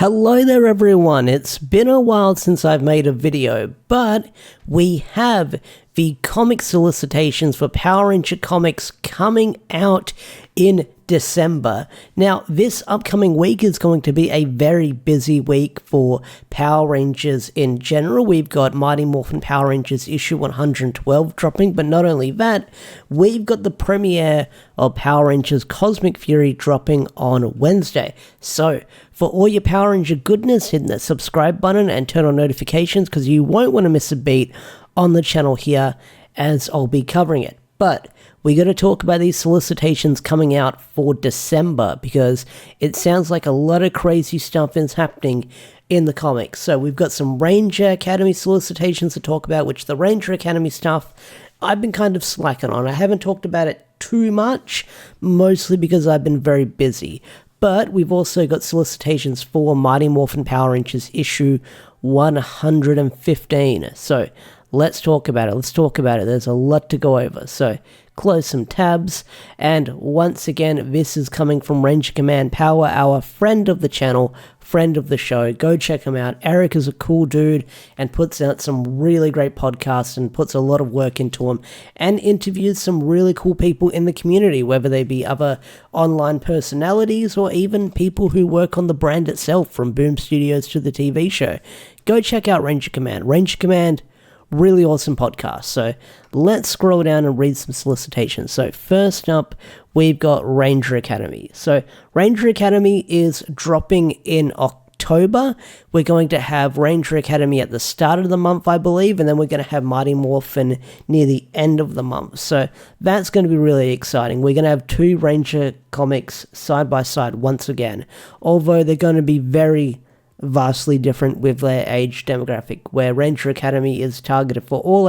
Hello there everyone, it's been a while since I've made a video, but we have the comic solicitations for Power Ranger comics coming out in December. Now, this upcoming week is going to be a very busy week for Power Rangers in general. We've got Mighty Morphin Power Rangers issue 112 dropping, but not only that, we've got the premiere of Power Rangers Cosmic Fury dropping on Wednesday. So, for all your Power Ranger goodness, hit that subscribe button and turn on notifications because you won't want to miss a beat on the channel here as I'll be covering it. But we got to talk about these solicitations coming out for December because it sounds like a lot of crazy stuff is happening in the comics. So we've got some Ranger Academy solicitations to talk about, which the Ranger Academy stuff I've been kind of slacking on. I haven't talked about it too much, mostly because I've been very busy. But we've also got solicitations for Mighty Morphin Power Rangers issue 115. So let's talk about it. There's a lot to go over. So close some tabs. And once again, this is coming from Ranger Command Power, our friend of the channel, friend of the show. Go check him out. Eric is a cool dude and puts out some really great podcasts and puts a lot of work into them and interviews some really cool people in the community, whether they be other online personalities or even people who work on the brand itself, from Boom Studios to the TV show. Go check out Ranger Command. Ranger Command, really awesome podcast. So let's scroll down and read some solicitations. So first up, we've got Ranger Academy. So Ranger Academy is dropping in October. We're going to have Ranger Academy at the start of the month, I believe, and then we're going to have Mighty Morphin near the end of the month. So that's going to be really exciting. We're going to have two Ranger comics side by side once again, although they're going to be very vastly different with their age demographic, where Ranger Academy is targeted for all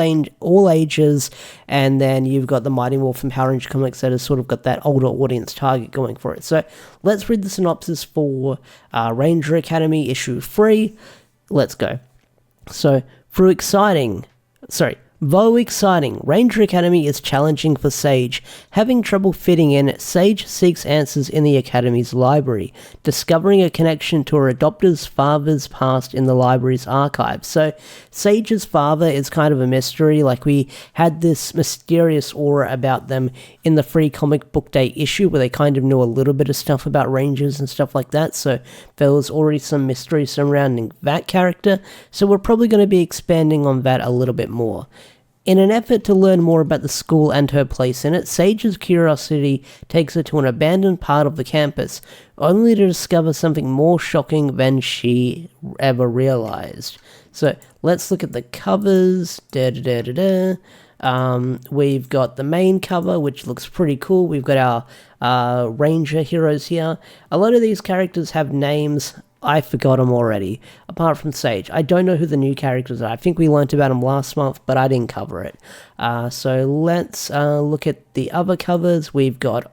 ages, and then you've got the Mighty Morphin Power Ranger comics that has sort of got that older audience target going for it. So let's read the synopsis for Ranger Academy issue 3. Let's go. So, though exciting, Ranger Academy is challenging for Sage. Having trouble fitting in, Sage seeks answers in the Academy's library, discovering a connection to her adopted father's past in the library's archives. So, Sage's father is kind of a mystery. Like, we had this mysterious aura about them in the Free Comic Book Day issue, where they kind of knew a little bit of stuff about Rangers and stuff like that. So, there was already some mystery surrounding that character. So, we're probably going to be expanding on that a little bit more. In an effort to learn more about the school and her place in it, Sage's curiosity takes her to an abandoned part of the campus, only to discover something more shocking than she ever realized. So, let's look at the covers. We've got the main cover, which looks pretty cool. We've got our Ranger heroes here. A lot of these characters have names. I forgot them already, apart from Sage. I don't know who the new characters are. I think we learnt about them last month, but I didn't cover it. So let's look at the other covers. We've got,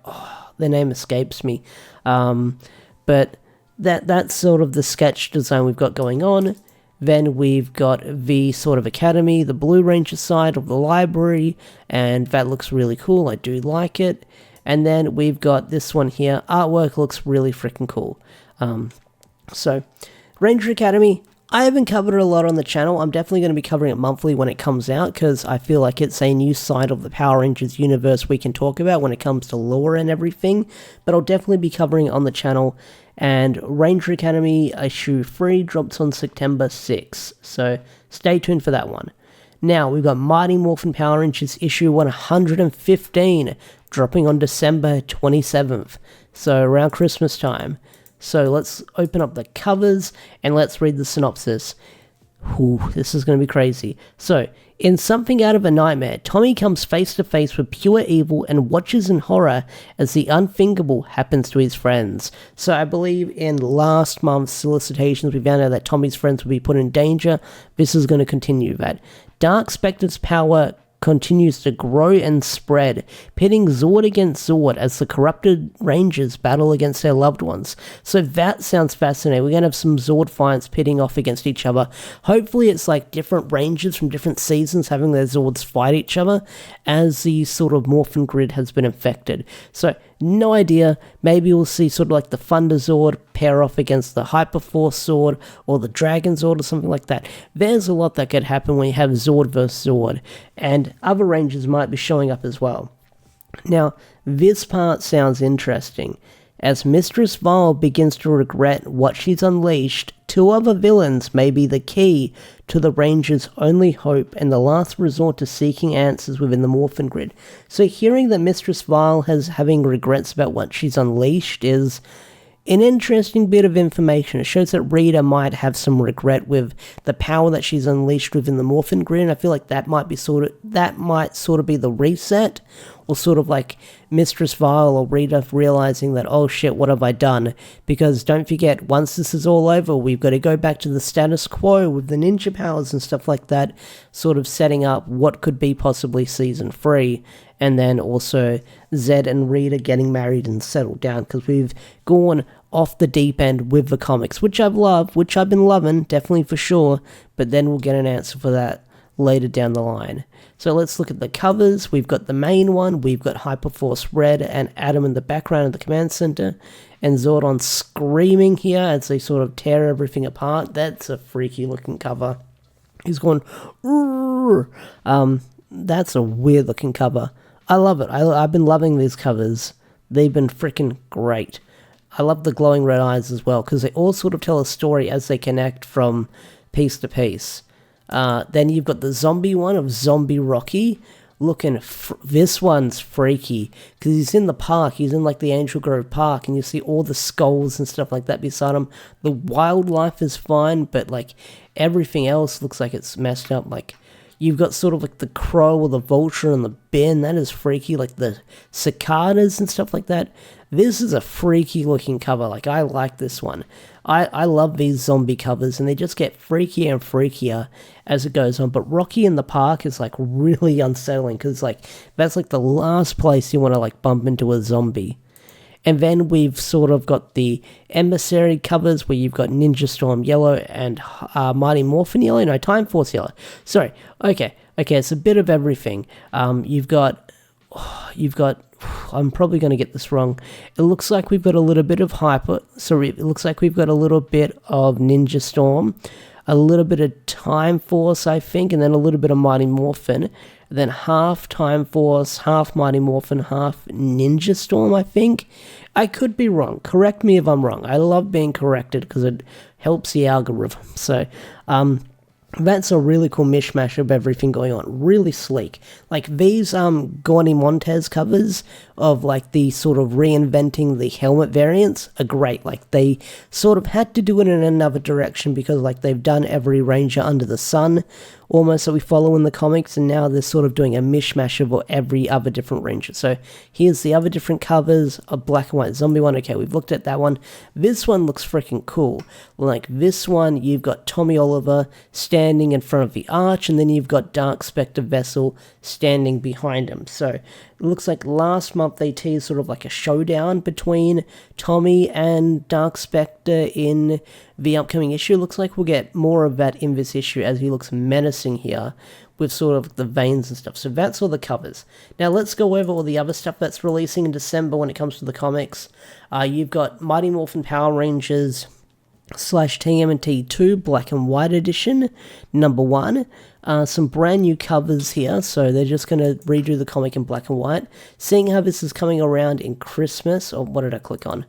their name escapes me, but that's sort of the sketch design we've got going on. Then we've got the sort of Academy, the Blue Ranger side of the library, and that looks really cool. I do like it. And then we've got this one here. Artwork looks really freaking cool. So, Ranger Academy, I haven't covered it a lot on the channel. I'm definitely going to be covering it monthly when it comes out, because I feel like it's a new side of the Power Rangers universe we can talk about when it comes to lore and everything. But I'll definitely be covering it on the channel. And Ranger Academy issue 3 drops on September 6th. So, stay tuned for that one. Now, we've got Mighty Morphin Power Rangers issue 115 dropping on December 27th. So, around Christmas time. So let's open up the covers and let's read the synopsis. Ooh, this is going to be crazy. So, in something out of a nightmare, Tommy comes face to face with pure evil and watches in horror as the unthinkable happens to his friends. So I believe in last month's solicitations we found out that Tommy's friends would be put in danger. This is going to continue that. Dark Specter's power continues to grow and spread, pitting Zord-against-Zord as the corrupted Rangers battle against their loved ones. So that sounds fascinating. We're going to have some Zord fights pitting off against each other. Hopefully it's like different Rangers from different seasons having their Zords fight each other as the sort of Morphin grid has been infected. So No idea. Maybe we'll see sort of like the Thunder Zord pair off against the Hyperforce Zord or the Dragon Zord or something like that. There's a lot that could happen when you have Zord versus Zord, and other ranges might be showing up as well. Now, this part sounds interesting. As Mistress Vile begins to regret what she's unleashed, two other villains may be the key to the Ranger's only hope and the last resort to seeking answers within the Morphin grid. So hearing that Mistress Vile has having regrets about what she's unleashed is an interesting bit of information. It shows that Rita might have some regret with the power that she's unleashed within the Morphin grid, and I feel like that might sort of be the reset, or sort of like Mistress Vile or Rita realizing that, oh shit, what have I done? Because don't forget, once this is all over, we've got to go back to the status quo with the ninja powers and stuff like that, sort of setting up what could be possibly Season 3, and then also Zed and Rita getting married and settled down, because we've gone off the deep end with the comics, which I've loved, which I've been loving, definitely for sure, but then we'll get an answer for that later down the line. So let's look at the covers. We've got the main one, we've got Hyperforce Red and Adam in the background of the command center, and Zordon screaming here as they sort of tear everything apart. That's a freaky looking cover. He's going, that's a weird looking cover. I love it. I've been loving these covers. They've been freaking great. I love the glowing red eyes as well, because they all sort of tell a story as they connect from piece to piece. Then you've got the zombie one of Zombie Rocky. This one's freaky, because he's in the park, he's in like the Angel Grove Park, and you see all the skulls and stuff like that beside him. The wildlife is fine, but like everything else looks like it's messed up. Like you've got sort of like the crow or the vulture and the bin, that is freaky, like the cicadas and stuff like that. This is a freaky looking cover. Like, I like this one. I love these zombie covers, and they just get freakier and freakier as it goes on. But Rocky in the Park is like really unsettling, because like that's like the last place you want to like bump into a zombie. And then we've sort of got the Emissary covers, where you've got Ninja Storm Yellow and Mighty Morphin Yellow. No, Time Force Yellow. Sorry. Okay, it's a bit of everything. You've got I'm probably going to get this wrong. It looks like we've got a little bit of it looks like we've got a little bit of Ninja Storm, a little bit of Time Force, I think, and then a little bit of Mighty Morphin, and then half Time Force, half Mighty Morphin, half Ninja Storm, I think. I could be wrong. Correct me if I'm wrong. I love being corrected because it helps the algorithm. So, that's a really cool mishmash of everything going on. Really sleek. Like these Gaudy Montez covers of like the sort of reinventing the helmet variants are great. Like they sort of had to do it in another direction, because like they've done every Ranger under the sun almost that we follow in the comics, and now they're sort of doing a mishmash of every other different Ranger. So here's the other different covers, a black and white zombie one. Okay, we've looked at that one. This one looks freaking cool. Like this one, you've got Tommy Oliver standing in front of the arch, and then you've got Dark Specter Vessel standing behind him. So it looks like last month they teased sort of like a showdown between Tommy and Dark Specter in the upcoming issue. Looks like we'll get more of that in this issue, as he looks menacing here with sort of the veins and stuff. So that's all the covers. Now let's go over all the other stuff that's releasing in December when it comes to the comics. You've got Mighty Morphin Power Rangers / TMNT 2 Black and White Edition, number 1. Some brand new covers here, so they're just going to redo the comic in black and white. Seeing how this is coming around in Christmas, or what did I click on?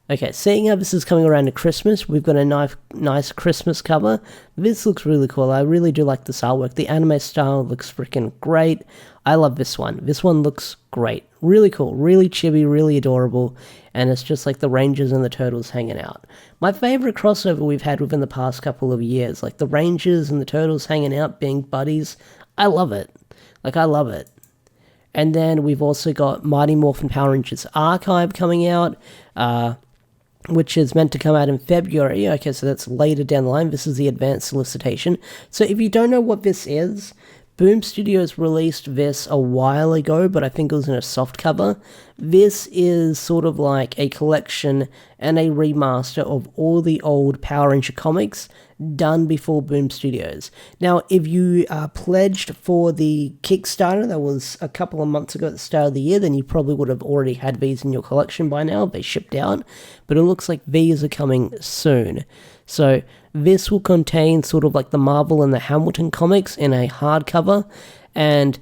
Okay, seeing how this is coming around to Christmas, we've got a nice Christmas cover. This looks really cool. I really do like this artwork. The anime style looks freaking great. I love this one. This one looks great. Really cool, really chibi, really adorable, and it's just like the Rangers and the Turtles hanging out. My favorite crossover we've had within the past couple of years, like the Rangers and the Turtles hanging out, being buddies. I love it. Like, I love it. And then we've also got Mighty Morphin Power Rangers Archive coming out, which is meant to come out in February. Okay, so that's later down the line. This is the advanced solicitation. So if you don't know what this is, Boom Studios released this a while ago, but I think it was in a soft cover. this is sort of like a collection and a remaster of all the old Power Ranger comics done before Boom Studios. Now, if you pledged for the Kickstarter that was a couple of months ago at the start of the year, then you probably would have already had these in your collection by now. They shipped out, but it looks like these are coming soon. So this will contain sort of like the Marvel and the Hamilton comics in a hardcover, and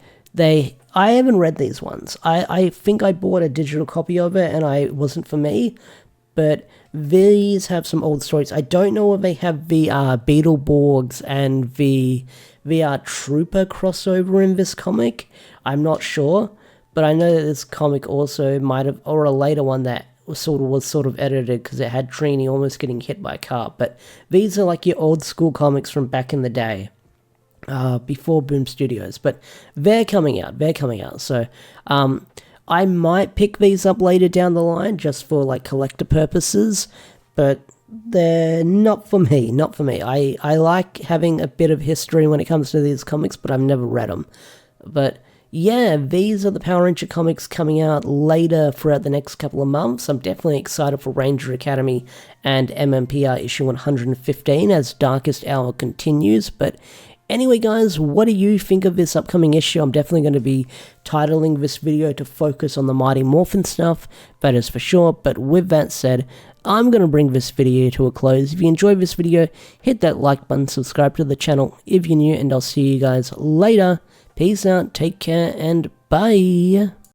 I haven't read these ones. I think I bought a digital copy of it and it wasn't for me, but these have some old stories. I don't know if they have the Beetleborgs and the Trooper crossover in this comic. I'm not sure, but I know that this comic also might have, or a later one that was sort of edited because it had Trini almost getting hit by a car. But these are like your old school comics from back in the day. Before Boom Studios, but they're coming out, so I might pick these up later down the line just for like collector purposes, but they're not for me. I like having a bit of history when it comes to these comics, but I've never read them. But yeah, these are the Power Ranger comics coming out later throughout the next couple of months. I'm definitely excited for Ranger Academy and MMPR issue 115 as Darkest Hour continues, but anyway, guys, what do you think of this upcoming issue? I'm definitely going to be titling this video to focus on the Mighty Morphin stuff, that is for sure. But with that said, I'm going to bring this video to a close. If you enjoyed this video, hit that like button, subscribe to the channel if you're new, and I'll see you guys later. Peace out, take care, and bye.